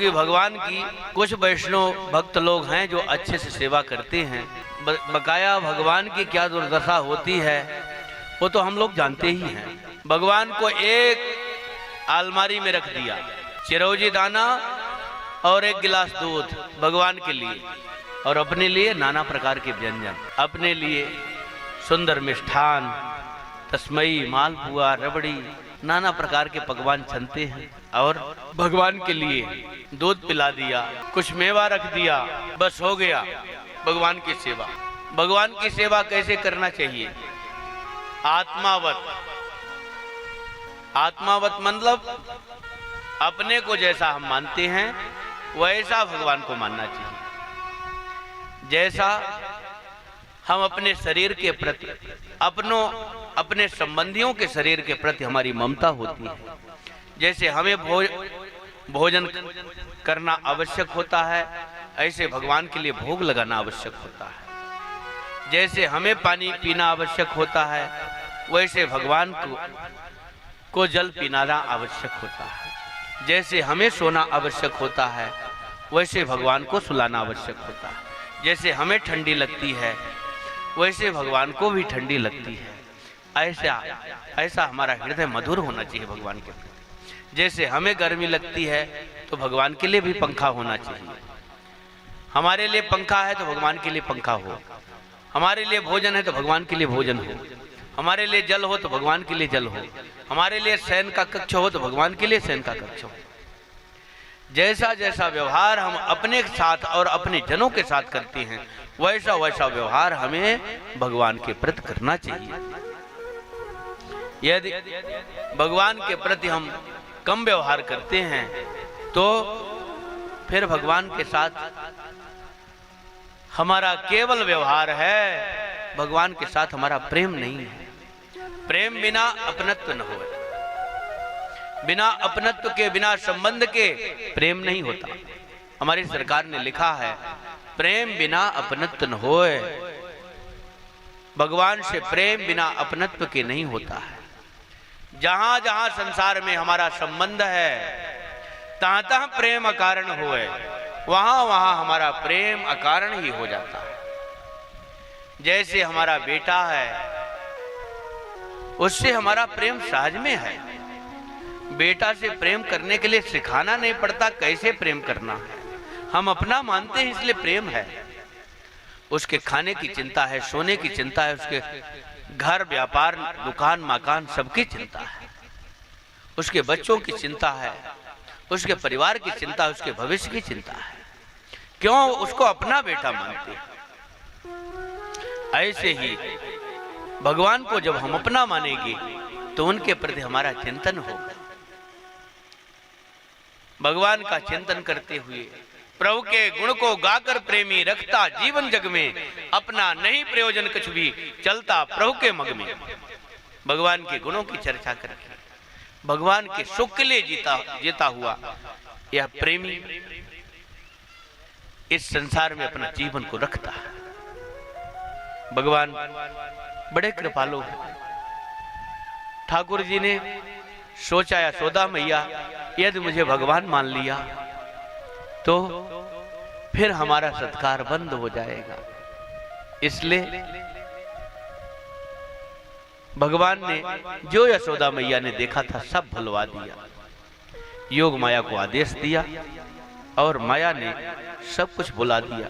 कि भगवान की कुछ वैष्णव भक्त लोग हैं जो अच्छे से सेवा करते हैं, बकाया भगवान की क्या दुर्दशा होती है वो तो हम लोग जानते ही हैं। भगवान को एक अलमारी में रख दिया, चिरौंजी दाना और एक गिलास दूध भगवान के लिए, और अपने लिए नाना प्रकार के व्यंजन, अपने लिए सुंदर मिष्ठान, तस्मई, मालपुआ, रबड़ी, नाना प्रकार के पकवान छनते हैं, और भगवान के लिए दूध पिला दिया, कुछ मेवा रख दिया, बस हो गया भगवान की सेवा। भगवान की सेवा कैसे करना चाहिए? आत्मावत। आत्मावत मतलब अपने को जैसा हम मानते हैं वैसा भगवान को मानना चाहिए। जैसा हम अपने शरीर के प्रति, अपने संबंधियों के शरीर के प्रति हमारी ममता होती है, जैसे हमें भोजन करना आवश्यक होता है, ऐसे भगवान के लिए भोग लगाना आवश्यक होता है। जैसे हमें पानी पीना आवश्यक होता है, वैसे भगवान को जल पिलाना आवश्यक होता है। जैसे हमें सोना आवश्यक होता है, वैसे भगवान को सुलाना आवश्यक होता है। जैसे हमें ठंडी लगती है, वैसे भगवान को भी ठंडी लगती है। ऐसा हमारा हृदय मधुर होना चाहिए भगवान के प्रति। जैसे हमें गर्मी लगती है तो भगवान के लिए भी पंखा होना चाहिए। हमारे लिए पंखा है तो भगवान के लिए पंखा हो, हमारे लिए भोजन है तो भगवान के लिए भोजन हो, हमारे लिए जल हो तो भगवान के लिए जल हो, हमारे लिए शयन का कक्ष हो तो भगवान के लिए शयन का कक्ष हो। जैसा जैसा व्यवहार हम अपने साथ और अपने जनों के साथ करते हैं, वैसा वैसा व्यवहार हमें भगवान के प्रति करना चाहिए। यदि भगवान के प्रति हम कम व्यवहार करते हैं तो फिर भगवान के साथ हमारा केवल व्यवहार है, भगवान के साथ हमारा प्रेम नहीं है। प्रेम बिना अपनत्व न हो, बिना अपनत्व के, बिना संबंध के प्रेम नहीं होता। हमारी सरकार ने लिखा है, प्रेम बिना अपनत्व न होए। भगवान से प्रेम बिना अपनत्व के नहीं होता है। जहां जहां संसार में हमारा संबंध है, तहां तहां प्रेम अकारण होए, वहां वहां हमारा प्रेम अकारण ही हो जाता है। जैसे हमारा बेटा है, उससे हमारा प्रेम सहज में है। बेटा से प्रेम करने के लिए सिखाना नहीं पड़ता कैसे प्रेम करना है, हम अपना मानते हैं इसलिए प्रेम है। उसके खाने की चिंता है, सोने की चिंता है, उसके घर, व्यापार, दुकान, मकान सबकी चिंता है, उसके बच्चों की चिंता है, उसके परिवार की चिंता है, उसके भविष्य की चिंता है। क्यों? उसको अपना बेटा मानते हैं। ऐसे ही भगवान को जब हम अपना मानेंगे तो उनके प्रति हमारा चिंतन होगा। भगवान का चिंतन करते हुए प्रभु के गुण को गाकर प्रेमी रखता जीवन जग में, अपना नहीं प्रयोजन कुछ भी, चलता प्रभु के मग में। भगवान के गुणों की चर्चा करके भगवान के सुख के लिए जीता हुआ यह प्रेमी इस संसार में अपना जीवन को रखता है। भगवान बड़े कृपालु हैं। ठाकुर जी ने सोचा, यशोदा मैया यदि मुझे भगवान मान लिया तो फिर हमारा सत्कार बंद हो जाएगा, इसलिए भगवान ने जो यशोदा मैया ने देखा था सब भुलवा दिया। योग माया को आदेश दिया और माया ने सब कुछ भुला दिया।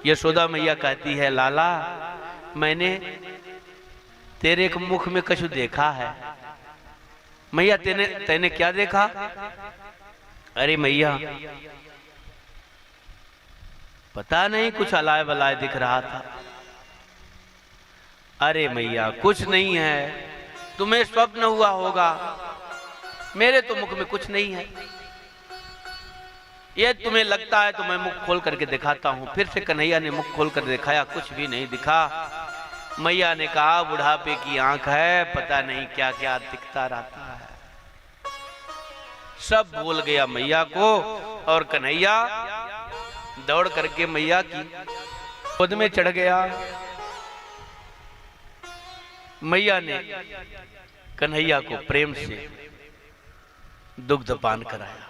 यशोदा मैया कहती है, लाला मैंने तेरे मुख में कछु देखा है। मैया तेने क्या देखा? अरे मैया पता नहीं, कुछ अलाय बलाय दिख रहा था। अरे मैया कुछ नहीं है, तुम्हें स्वप्न हुआ होगा, मेरे तो मुख में कुछ नहीं है। ये तुम्हें लगता है तो मैं मुख खोल करके दिखाता हूं। फिर से कन्हैया ने मुख खोल कर दिखाया, कुछ भी नहीं दिखा। मैया ने कहा, बुढ़ापे की आंख है, पता नहीं क्या क्या दिखता रहता है। सब भूल गया मैया को, और कन्हैया दौड़ करके मैया की गोद में चढ़ गया। मैया ने कन्हैया को प्रेम से दुग्ध पान कराया।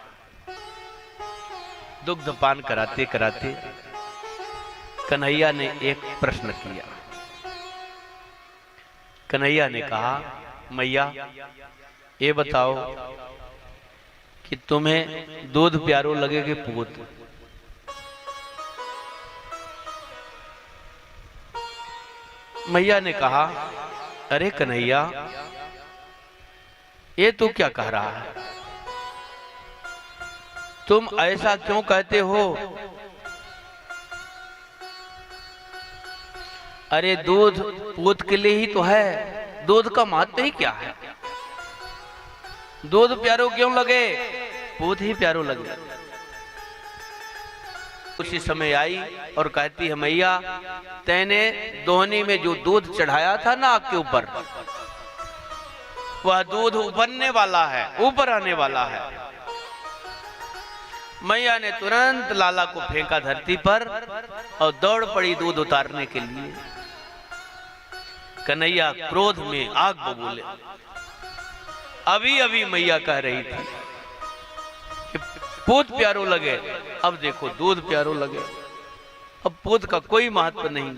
दुग्ध पान कराते कराते कन्हैया ने एक प्रश्न किया। कन्हैया ने कहा, मैया ये बताओ कि तुम्हें दूध प्यारो लगे कि पूत? मैया ने कहा, अरे कन्हैया ये तू क्या कह रहा है? तुम ऐसा क्यों कहते हो? अरे दूध पूत के लिए ही तो है, दूध का महत्व ही क्या है? दूध प्यारो क्यों लगे? पूत ही प्यारो लगे। उसी समय आई और कहती है, मैया तैने दोहनी में जो दूध चढ़ाया था ना आग के ऊपर, वह दूध उबलने वाला है, ऊपर आने वाला है। मैया ने तुरंत लाला को फेंका धरती पर और दौड़ पड़ी दूध उतारने के लिए। कन्हैया क्रोध में आग बबूले। अभी अभी मैया कह रही थी कि पूत प्यारो लगे, अब देखो दूध प्यारो लगे। अब पूत का कोई महत्व नहीं।